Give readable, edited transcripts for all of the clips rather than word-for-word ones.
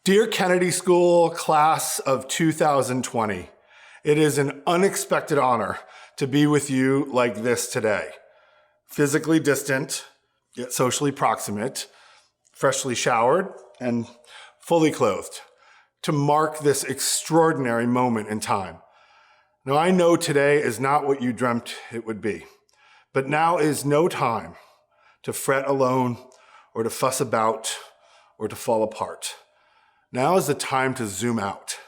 Dear Kennedy School class of 2020, it is an unexpected honor to be with you like this today. Physically distant, yet socially proximate, freshly showered, and fully clothed to mark this extraordinary moment in time. Now, I know today is not what you dreamt it would be, but now is no time to fret alone or to fuss about or to fall apart. Now is the time to zoom out,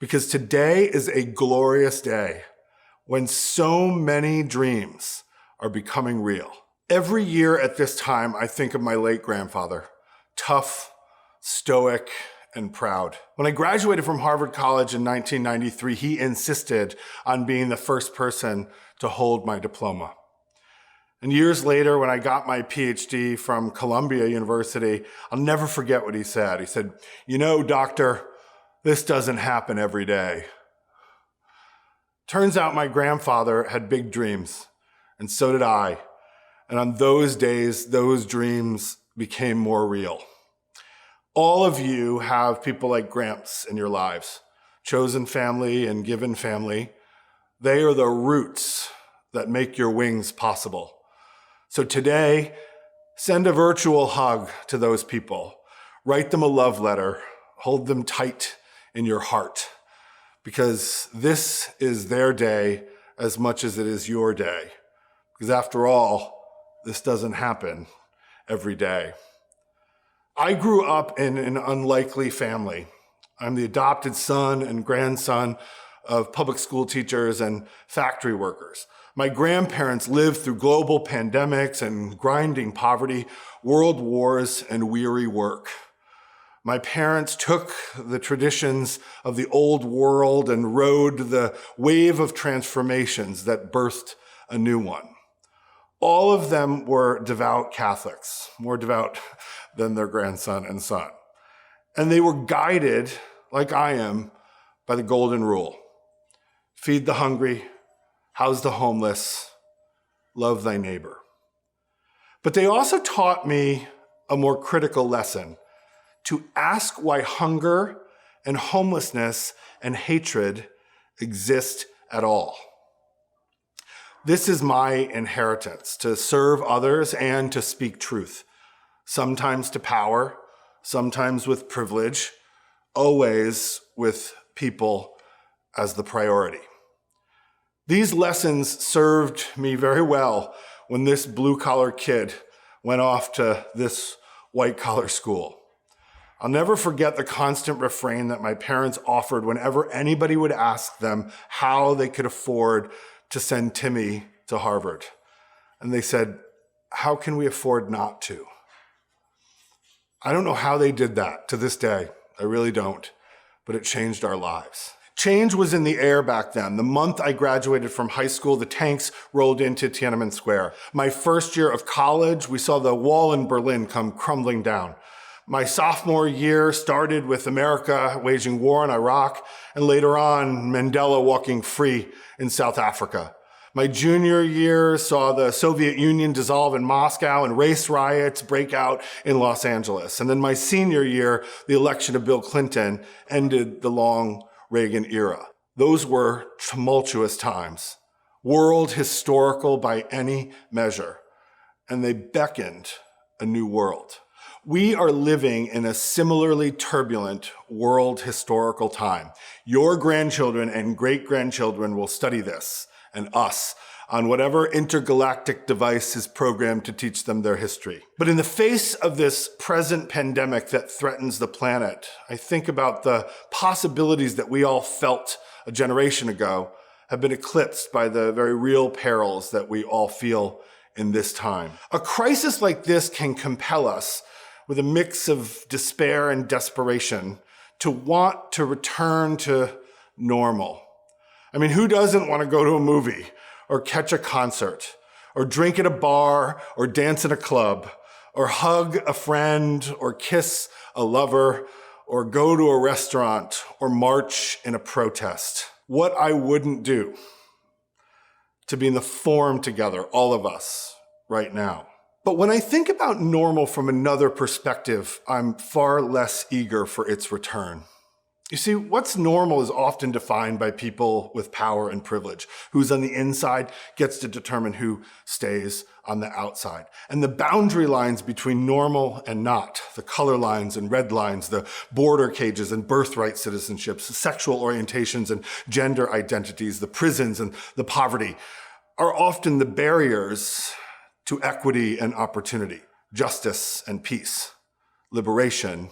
because today is a glorious day when so many dreams are becoming real. Every year at this time, I think of my late grandfather, tough, stoic, and proud. When I graduated from Harvard College in 1993, he insisted on being the first person to hold my diploma. And years later, when I got my PhD from Columbia University, I'll never forget what he said. He said, "You know, doctor, this doesn't happen every day." Turns out my grandfather had big dreams, and so did I. And on those days, those dreams became more real. All of you have people like Gramps in your lives, chosen family and given family. They are the roots that make your wings possible. So today, send a virtual hug to those people. Write them a love letter. Hold them tight in your heart, because this is their day as much as it is your day. Because after all, this doesn't happen every day. I grew up in an unlikely family. I'm the adopted son and grandson of public school teachers and factory workers. My grandparents lived through global pandemics and grinding poverty, world wars, and weary work. My parents took the traditions of the old world and rode the wave of transformations that birthed a new one. All of them were devout Catholics, more devout than their grandson and son. And they were guided, like I am, by the golden rule. Feed the hungry, house the homeless, love thy neighbor. But they also taught me a more critical lesson: to ask why hunger and homelessness and hatred exist at all. This is my inheritance, to serve others and to speak truth, sometimes to power, sometimes with privilege, always with people as the priority. These lessons served me very well when this blue-collar kid went off to this white-collar school. I'll never forget the constant refrain that my parents offered whenever anybody would ask them how they could afford to send Timmy to Harvard. And they said, "How can we afford not to?" I don't know how they did that to this day. I really don't, but it changed our lives. Change was in the air back then. The month I graduated from high school, the tanks rolled into Tiananmen Square. My first year of college, we saw the wall in Berlin come crumbling down. My sophomore year started with America waging war in Iraq, and later on, Mandela walking free in South Africa. My junior year saw the Soviet Union dissolve in Moscow and race riots break out in Los Angeles. And then my senior year, the election of Bill Clinton ended the long Reagan era. Those were tumultuous times, world historical by any measure, and they beckoned a new world. We are living in a similarly turbulent world historical time. Your grandchildren and great-grandchildren will study this and us on whatever intergalactic device is programmed to teach them their history. But in the face of this present pandemic that threatens the planet, I think about the possibilities that we all felt a generation ago have been eclipsed by the very real perils that we all feel in this time. A crisis like this can compel us, with a mix of despair and desperation, to want to return to normal. I mean, who doesn't want to go to a movie or catch a concert or drink at a bar or dance at a club or hug a friend or kiss a lover or go to a restaurant or march in a protest? What I wouldn't do to be in the forum together, all of us, right now. But when I think about normal from another perspective, I'm far less eager for its return. You see, what's normal is often defined by people with power and privilege. Who's on the inside gets to determine who stays on the outside. And the boundary lines between normal and not, the color lines and red lines, the border cages and birthright citizenships, sexual orientations and gender identities, the prisons and the poverty, are often the barriers to equity and opportunity, justice and peace, liberation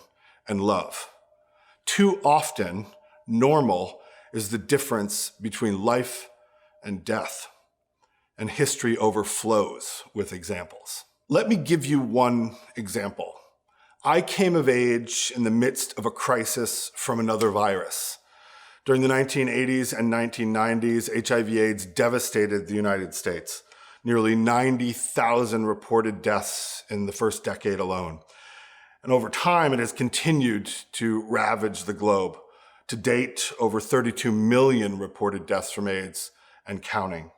and love. Too often, normal is the difference between life and death, and history overflows with examples. Let me give you one example. I came of age in the midst of a crisis from another virus. During the 1980s and 1990s, HIV/AIDS devastated the United States. Nearly 90,000 reported deaths in the first decade alone. And over time, it has continued to ravage the globe. To date, over 32 million reported deaths from AIDS and counting.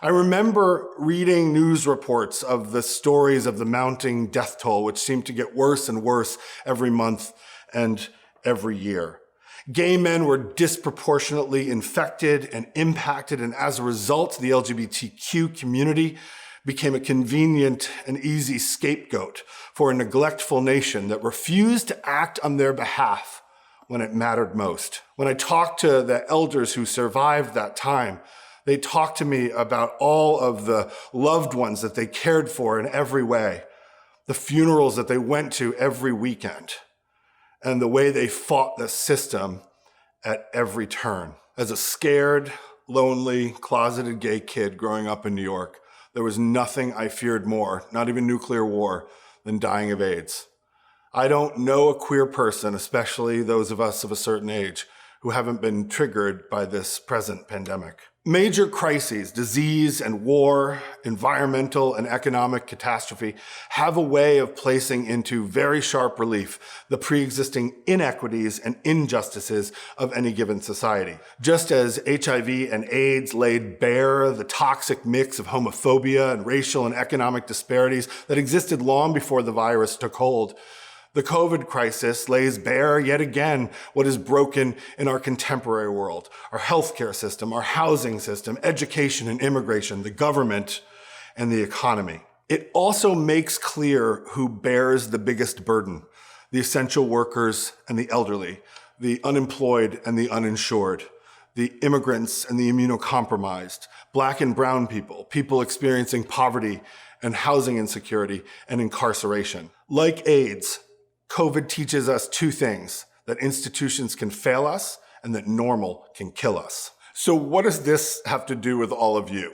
I remember reading news reports of the stories of the mounting death toll, which seemed to get worse and worse every month and every year. Gay men were disproportionately infected and impacted, and as a result, the LGBTQ community became a convenient and easy scapegoat for a neglectful nation that refused to act on their behalf when it mattered most. When I talked to the elders who survived that time, they talked to me about all of the loved ones that they cared for in every way, the funerals that they went to every weekend, and the way they fought the system at every turn. As a scared, lonely, closeted gay kid growing up in New York, there was nothing I feared more, not even nuclear war, than dying of AIDS. I don't know a queer person, especially those of us of a certain age, who haven't been triggered by this present pandemic. Major crises, disease and war, environmental and economic catastrophe have a way of placing into very sharp relief the pre-existing inequities and injustices of any given society. Just as HIV and AIDS laid bare the toxic mix of homophobia and racial and economic disparities that existed long before the virus took hold, the COVID crisis lays bare yet again what is broken in our contemporary world, our healthcare system, our housing system, education and immigration, the government, and the economy. It also makes clear who bears the biggest burden: the essential workers and the elderly, the unemployed and the uninsured, the immigrants and the immunocompromised, Black and brown people, people experiencing poverty and housing insecurity and incarceration. Like AIDS, COVID teaches us two things: that institutions can fail us and that normal can kill us. So what does this have to do with all of you?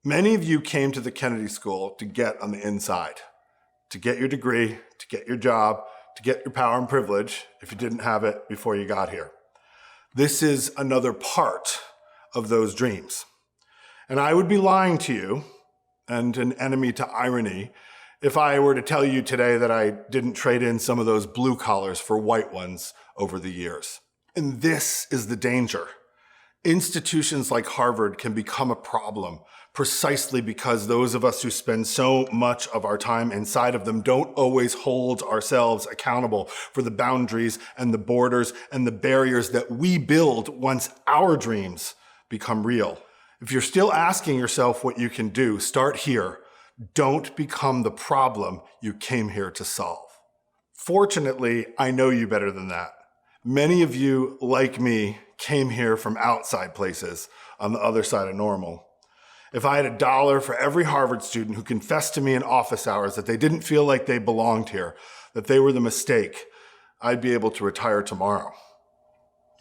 Many of you came to the Kennedy School to get on the inside, to get your degree, to get your job, to get your power and privilege if you didn't have it before you got here. This is another part of those dreams. And I would be lying to you, and an enemy to irony, if I were to tell you today that I didn't trade in some of those blue collars for white ones over the years. And this is the danger. Institutions like Harvard can become a problem precisely because those of us who spend so much of our time inside of them don't always hold ourselves accountable for the boundaries and the borders and the barriers that we build once our dreams become real. If you're still asking yourself what you can do, start here. Don't become the problem you came here to solve. Fortunately, I know you better than that. Many of you, like me, came here from outside places on the other side of normal. If I had $1 for every Harvard student who confessed to me in office hours that they didn't feel like they belonged here, that they were the mistake, I'd be able to retire tomorrow.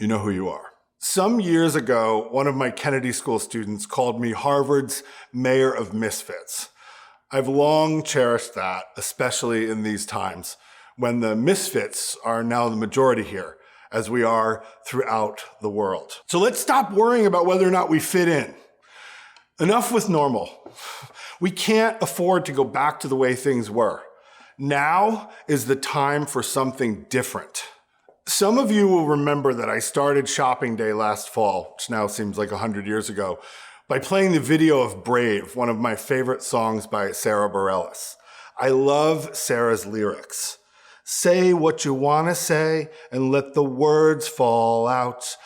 You know who you are. Some years ago, one of my Kennedy School students called me Harvard's mayor of misfits. I've long cherished that, especially in these times when the misfits are now the majority here, as we are throughout the world. So let's stop worrying about whether or not we fit in. Enough with normal. We can't afford to go back to the way things were. Now is the time for something different. Some of you will remember that I started shopping day last fall, which now seems like 100 years ago, by playing the video of Brave, one of my favorite songs by Sarah Bareilles. I love Sarah's lyrics. Say what you want to say and let the words fall out.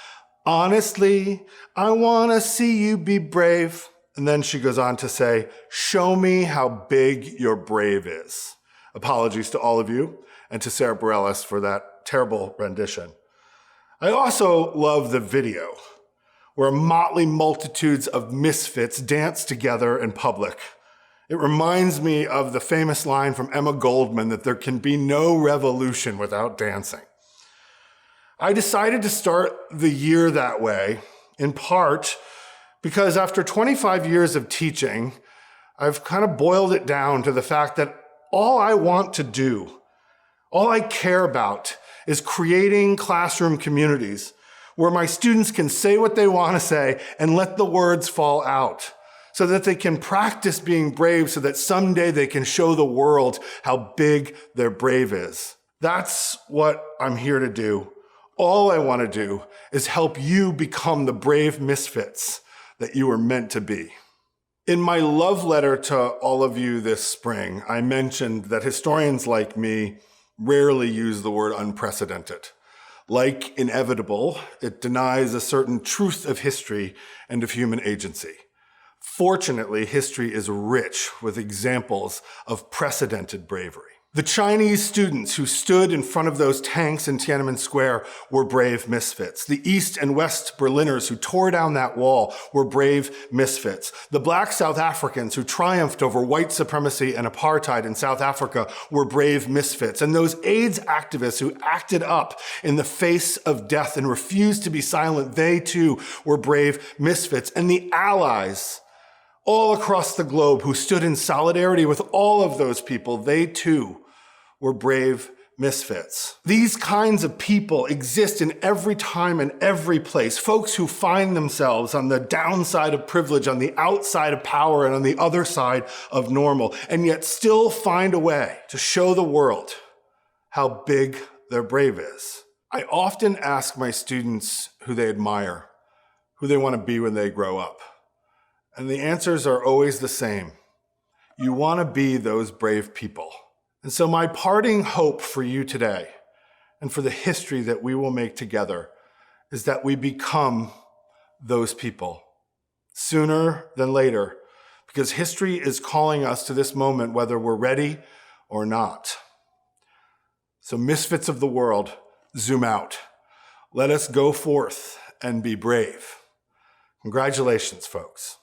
Honestly, I want to see you be brave. And then she goes on to say, show me how big your brave is. Apologies to all of you and to Sarah Bareilles for that terrible rendition. I also love the video where motley multitudes of misfits dance together in public. It reminds me of the famous line from Emma Goldman that there can be no revolution without dancing. I decided to start the year that way, in part because after 25 years of teaching, I've kind of boiled it down to the fact that all I want to do, all I care about, is creating classroom communities where my students can say what they want to say and let the words fall out so that they can practice being brave so that someday they can show the world how big their brave is. That's what I'm here to do. All I want to do is help you become the brave misfits that you were meant to be. In my love letter to all of you this spring, I mentioned that historians like me rarely use the word unprecedented. Like inevitable, it denies a certain truth of history and of human agency. Fortunately, history is rich with examples of precedented bravery. The Chinese students who stood in front of those tanks in Tiananmen Square were brave misfits. The East and West Berliners who tore down that wall were brave misfits. The Black South Africans who triumphed over white supremacy and apartheid in South Africa were brave misfits. And those AIDS activists who acted up in the face of death and refused to be silent, they too were brave misfits. And the allies all across the globe who stood in solidarity with all of those people, they too were brave misfits. These kinds of people exist in every time and every place. Folks who find themselves on the downside of privilege, on the outside of power, and on the other side of normal, and yet still find a way to show the world how big their brave is. I often ask my students who they admire, who they want to be when they grow up. And the answers are always the same. You want to be those brave people. And so my parting hope for you today and for the history that we will make together is that we become those people sooner than later, because history is calling us to this moment whether we're ready or not. So misfits of the world, zoom out. Let us go forth and be brave. Congratulations, folks.